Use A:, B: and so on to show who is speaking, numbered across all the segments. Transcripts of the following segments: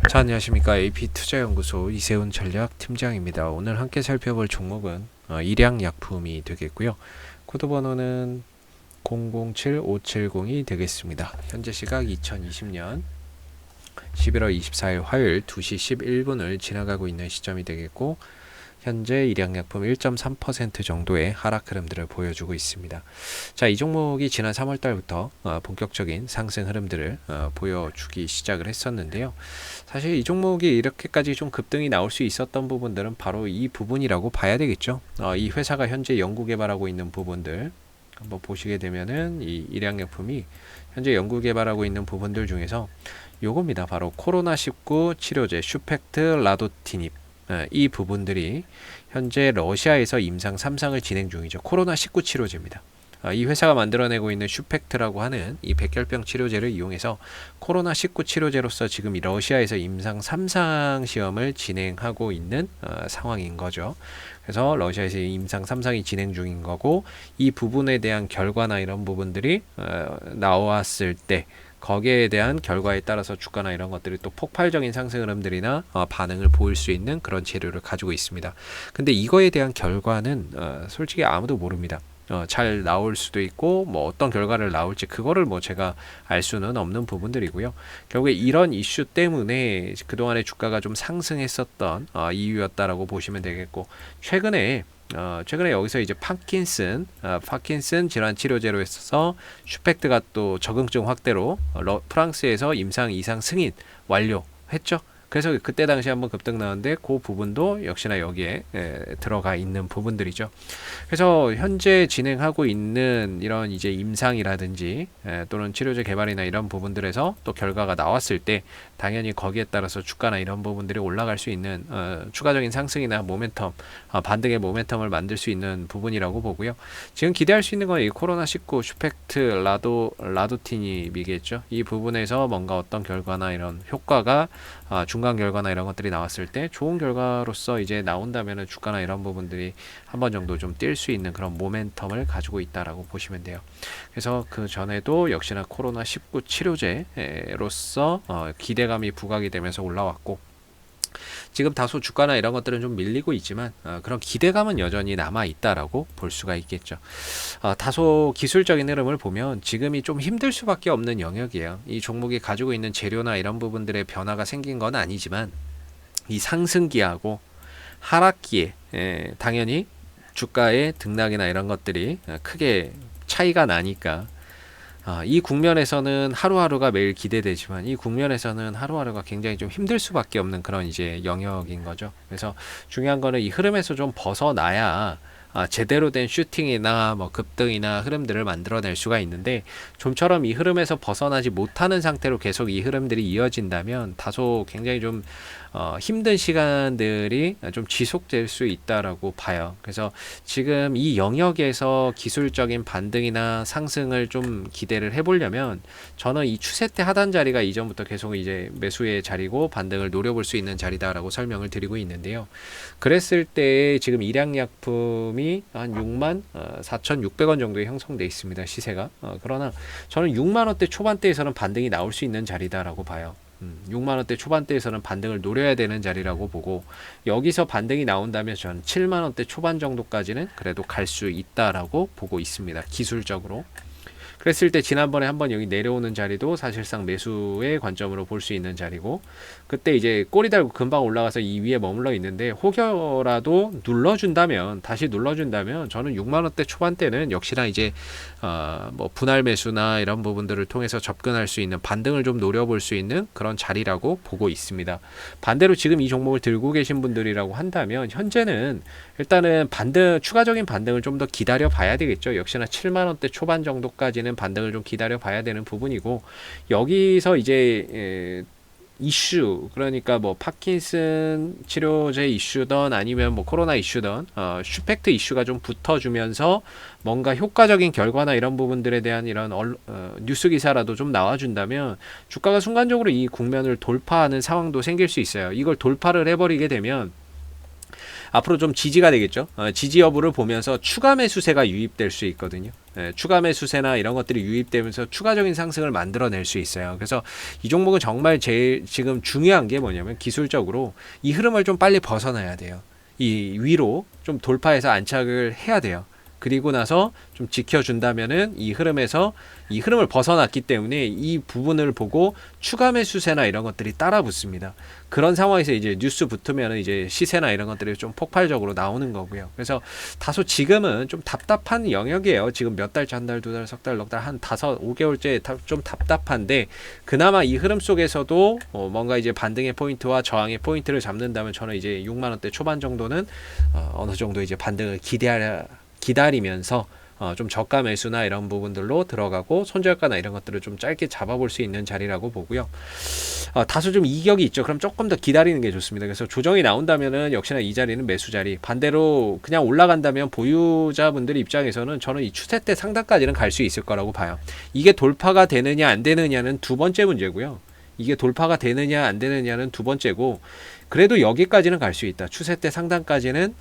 A: 자, 안녕하십니까. AP투자연구소 이세훈 전략팀장입니다. 오늘 함께 살펴볼 종목은 일양약품이 되겠고요. 코드번호는 007570이 되겠습니다. 현재 시각 2020년 11월 24일 화요일 2시 11분을 지나가고 있는 시점이 되겠고, 현재 일양약품 1.3% 정도의 하락 흐름들을 보여주고 있습니다. 자, 이 종목이 지난 3월달부터 본격적인 상승 흐름들을 보여주기 시작을 했었는데요. 사실 이 종목이 이렇게까지 좀 급등이 나올 수 있었던 부분들은 바로 이 부분이라고 봐야 되겠죠. 이 회사가 현재 연구 개발하고 있는 부분들 한번 보시게 되면은 이 일양약품이 현재 연구 개발하고 있는 부분들 중에서 요겁니다. 바로 코로나19 치료제 슈펙트 라도티닙, 이 부분들이 현재 러시아에서 임상 3상을 진행 중이죠. 코로나19 치료제입니다. 이 회사가 만들어내고 있는 슈펙트라고 하는 이 백혈병 치료제를 이용해서 코로나19 치료제로서 지금 이 러시아에서 임상 3상 시험을 진행하고 있는 상황인 거죠. 그래서 러시아에서 임상 3상이 진행 중인 거고, 이 부분에 대한 결과나 이런 부분들이 나왔을 때 거기에 대한 결과에 따라서 주가나 이런 것들이 또 폭발적인 상승 흐름들이나 반응을 보일 수 있는 그런 재료를 가지고 있습니다. 근데 이거에 대한 결과는 솔직히 아무도 모릅니다. 잘 나올 수도 있고 뭐 어떤 결과를 나올지 그거를 뭐 제가 알 수는 없는 부분들이고요. 결국에 이런 이슈 때문에 그동안에 주가가 좀 상승했었던 이유였다라고 보시면 되겠고, 최근에 여기서 이제 파킨슨 질환 치료제로 있어서 슈펙트가 또 적응증 확대로 프랑스에서 임상 2상 승인 완료했죠. 그래서 그때 당시 한번 급등 나왔는데 그 부분도 역시나 여기에 들어가 있는 부분들이죠. 그래서 현재 진행하고 있는 이런 이제 임상이라든지 또는 치료제 개발이나 이런 부분들에서 또 결과가 나왔을 때 당연히 거기에 따라서 주가나 이런 부분들이 올라갈 수 있는 추가적인 상승이나 모멘텀, 반등의 모멘텀을 만들 수 있는 부분이라고 보고요. 지금 기대할 수 있는 건 이 코로나19 슈펙트 라도티닙이겠죠. 이 부분에서 뭔가 어떤 결과나 이런 효과가 중간 결과나 이런 것들이 나왔을 때 좋은 결과로서 이제 나온다면 주가나 이런 부분들이 한 번 정도 좀 뛸 수 있는 그런 모멘텀을 가지고 있다라고 보시면 돼요. 그래서 그 전에도 역시나 코로나19 치료제로서 기대감이 부각이 되면서 올라왔고, 지금 다소 주가나 이런 것들은 좀 밀리고 있지만 그런 기대감은 여전히 남아 있다라고 볼 수가 있겠죠. 다소 기술적인 흐름을 보면 지금이 좀 힘들 수밖에 없는 영역이에요. 이 종목이 가지고 있는 재료나 이런 부분들의 변화가 생긴 건 아니지만 이 상승기하고 하락기에 당연히 주가의 등락이나 이런 것들이 크게 차이가 나니까 이 국면에서는 하루하루가 매일 기대되지만 이 국면에서는 하루하루가 굉장히 좀 힘들 수밖에 없는 그런 이제 영역인 거죠. 그래서 중요한 거는 이 흐름에서 좀 벗어나야 제대로 된 슈팅이나 뭐 급등이나 흐름들을 만들어낼 수가 있는데, 좀처럼 이 흐름에서 벗어나지 못하는 상태로 계속 이 흐름들이 이어진다면 다소 굉장히 좀 힘든 시간들이 좀 지속될 수 있다라고 봐요. 그래서 지금 이 영역에서 기술적인 반등이나 상승을 좀 기대를 해보려면 저는 이 추세대 하단 자리가 이전부터 계속 이제 매수의 자리고 반등을 노려볼 수 있는 자리다라고 설명을 드리고 있는데요. 그랬을 때 지금 일양약품이 한 6만 4,600원 정도에 형성돼 있습니다. 시세가. 그러나 저는 6만원대 초반대에서는 반등이 나올 수 있는 자리다라고 봐요. 6만원대 초반대에서는 반등을 노려야 되는 자리라고 보고, 여기서 반등이 나온다면 저는 7만원대 초반 정도까지는 그래도 갈 수 있다라고 보고 있습니다. 기술적으로. 그랬을 때 지난번에 한번 여기 내려오는 자리도 사실상 매수의 관점으로 볼 수 있는 자리고, 그때 이제 꼬리 달고 금방 올라가서 이 위에 머물러 있는데 혹여라도 다시 눌러준다면 저는 6만원대 초반대는 역시나 이제 뭐 분할 매수나 이런 부분들을 통해서 접근할 수 있는, 반등을 좀 노려볼 수 있는 그런 자리라고 보고 있습니다. 반대로 지금 이 종목을 들고 계신 분들이라고 한다면 현재는 일단은 추가적인 반등을 좀 더 기다려 봐야 되겠죠. 역시나 7만원대 초반 정도까지는 반등을 좀 기다려 봐야 되는 부분이고, 여기서 이제 이슈, 그러니까 뭐 파킨슨 치료제 이슈든 아니면 뭐 코로나 이슈든 슈펙트 이슈가 좀 붙어주면서 뭔가 효과적인 결과나 이런 부분들에 대한 이런 뉴스 기사라도 좀 나와준다면 주가가 순간적으로 이 국면을 돌파하는 상황도 생길 수 있어요. 이걸 돌파를 해버리게 되면 앞으로 좀 지지가 되겠죠. 지지 여부를 보면서 추가 매수세가 유입될 수 있거든요. 추가 매수세나 이런 것들이 유입되면서 추가적인 상승을 만들어낼 수 있어요. 그래서 이 종목은 정말 제일 지금 중요한 게 뭐냐면 기술적으로 이 흐름을 좀 빨리 벗어나야 돼요. 이 위로 좀 돌파해서 안착을 해야 돼요. 그리고 나서 좀 지켜준다면은 이 흐름에서 이 흐름을 벗어났기 때문에 이 부분을 보고 추가 매수세나 이런 것들이 따라 붙습니다. 그런 상황에서 이제 뉴스 붙으면 이제 시세나 이런 것들이 좀 폭발적으로 나오는 거고요. 그래서 다소 지금은 좀 답답한 영역이에요. 지금 몇 달, 한 달, 두 달, 석 달, 넉 달, 한 5개월째 좀 답답한데 그나마 이 흐름 속에서도 뭔가 이제 반등의 포인트와 저항의 포인트를 잡는다면 저는 이제 6만 원대 초반 정도는 어느 정도 이제 반등을 기다리면서 좀 저가 매수나 이런 부분들로 들어가고 손절가나 이런 것들을 좀 짧게 잡아볼 수 있는 자리라고 보고요. 다소 좀 이격이 있죠. 그럼 조금 더 기다리는 게 좋습니다. 그래서 조정이 나온다면은 역시나 이 자리는 매수 자리. 반대로 그냥 올라간다면 보유자분들 입장에서는 저는 이 추세 때 상단까지는 갈 수 있을 거라고 봐요. 이게 돌파가 되느냐 안 되느냐는 두 번째 문제고요. 이게 돌파가 되느냐 안 되느냐는 두 번째고 그래도 여기까지는 갈 수 있다. 추세 때 상단까지는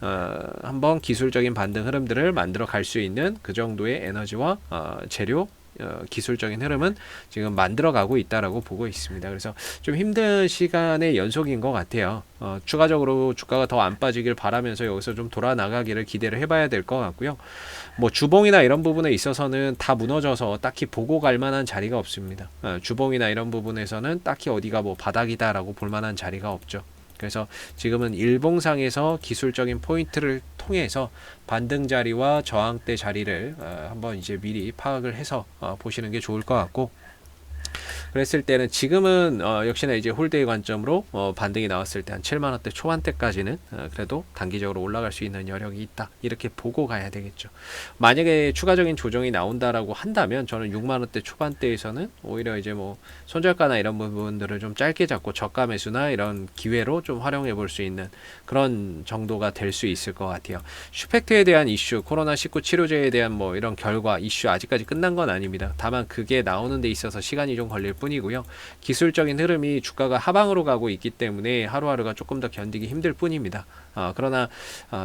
A: 한번 기술적인 반등 흐름들을 만들어 갈 수 있는 그 정도의 에너지와 재료 기술적인 흐름은 지금 만들어가고 있다라고 보고 있습니다. 그래서 좀 힘든 시간의 연속인 것 같아요. 추가적으로 주가가 더 안 빠지길 바라면서 여기서 좀 돌아 나가기를 기대를 해봐야 될 것 같고요. 뭐 주봉이나 이런 부분에 있어서는 다 무너져서 딱히 보고 갈 만한 자리가 없습니다. 주봉이나 이런 부분에서는 딱히 어디가 뭐 바닥이다라고 볼 만한 자리가 없죠. 그래서 지금은 일봉상에서 기술적인 포인트를 통해서 반등 자리와 저항대 자리를 한번 이제 미리 파악을 해서 보시는 게 좋을 것 같고 그랬을 때는 지금은 역시나 이제 홀드의 관점으로 반등이 나왔을 때 한 7만 원대 초반대까지는 그래도 단기적으로 올라갈 수 있는 여력이 있다 이렇게 보고 가야 되겠죠. 만약에 추가적인 조정이 나온다라고 한다면 저는 6만 원대 초반대에서는 오히려 이제 뭐 손절가나 이런 부분들을 좀 짧게 잡고 저가 매수나 이런 기회로 좀 활용해 볼 수 있는 그런 정도가 될 수 있을 것 같아요. 슈펙트에 대한 이슈, 코로나19 치료제에 대한 뭐 이런 결과 이슈 아직까지 끝난 건 아닙니다. 다만 그게 나오는 데 있어서 시간이 좀 걸릴 뿐이고요. 기술적인 흐름이 주가가 하방으로 가고 있기 때문에 하루하루가 조금 더 견디기 힘들 뿐입니다. 그러나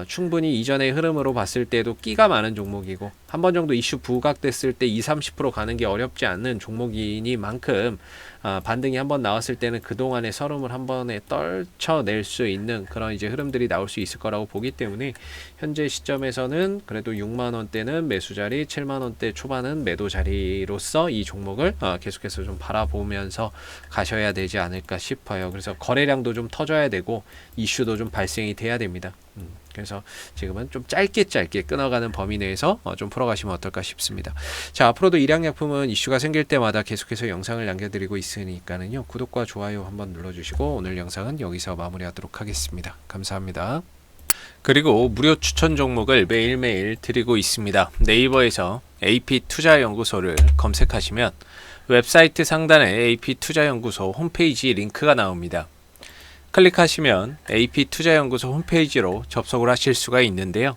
A: 충분히 이전의 흐름으로 봤을 때도 끼가 많은 종목이고 한 번 정도 이슈 부각됐을 때 20-30% 가는 게 어렵지 않는 종목이니만큼 반등이 한번 나왔을 때는 그동안의 서름을 한 번에 떨쳐낼 수 있는 그런 이제 흐름들이 나올 수 있을 거라고 보기 때문에 현재 시점에서는 그래도 6만 원대는 매수 자리, 7만 원대 초반은 매도 자리로서 이 종목을 계속해서 좀 바라보면서 가셔야 되지 않을까 싶어요. 그래서 거래량도 좀 터져야 되고 이슈도 좀 발생이 돼야 됩니다. 그래서 지금은 좀 짧게 끊어가는 범위 내에서 좀 풀어가시면 어떨까 싶습니다. 자, 앞으로도 일양약품은 이슈가 생길 때마다 계속해서 영상을 남겨드리고 있으니까는요. 구독과 좋아요 한번 눌러주시고 오늘 영상은 여기서 마무리하도록 하겠습니다. 감사합니다. 그리고 무료 추천 종목을 매일매일 드리고 있습니다. 네이버에서 AP투자연구소를 검색하시면 웹사이트 상단에 AP투자연구소 홈페이지 링크가 나옵니다. 클릭하시면 AP투자연구소 홈페이지로 접속을 하실 수가 있는데요.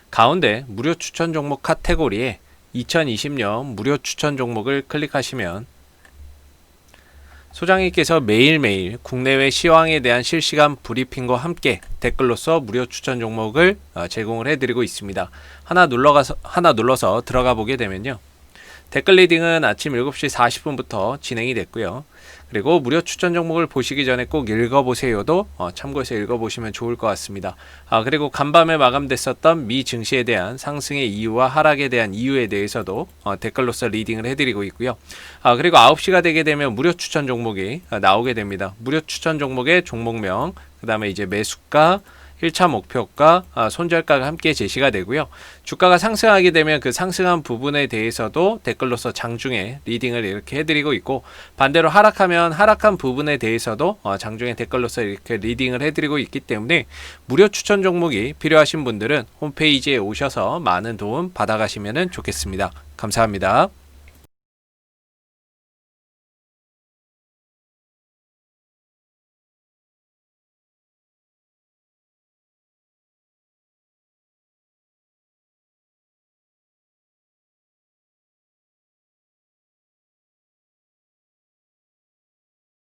A: 가운데 무료 추천 종목 카테고리에 2020년 무료 추천 종목을 클릭하시면 소장님께서 매일매일 국내외 시황에 대한 실시간 브리핑과 함께 댓글로서 무료 추천 종목을 제공을 해드리고 있습니다. 하나 눌러서 들어가 보게 되면요. 댓글 리딩은 아침 7시 40분부터 진행이 됐고요. 그리고 무료 추천 종목을 보시기 전에 꼭 읽어보세요도 참고해서 읽어보시면 좋을 것 같습니다. 그리고 간밤에 마감됐었던 미 증시에 대한 상승의 이유와 하락에 대한 이유에 대해서도 댓글로서 리딩을 해드리고 있고요. 그리고 9시가 되게 되면 무료 추천 종목이 나오게 됩니다. 무료 추천 종목의 종목명, 그 다음에 이제 매수가, 1차 목표가, 손절가가 함께 제시가 되고요. 주가가 상승하게 되면 그 상승한 부분에 대해서도 댓글로서 장중에 리딩을 이렇게 해드리고 있고 반대로 하락하면 하락한 부분에 대해서도 장중에 댓글로서 이렇게 리딩을 해드리고 있기 때문에 무료 추천 종목이 필요하신 분들은 홈페이지에 오셔서 많은 도움 받아가시면 좋겠습니다. 감사합니다.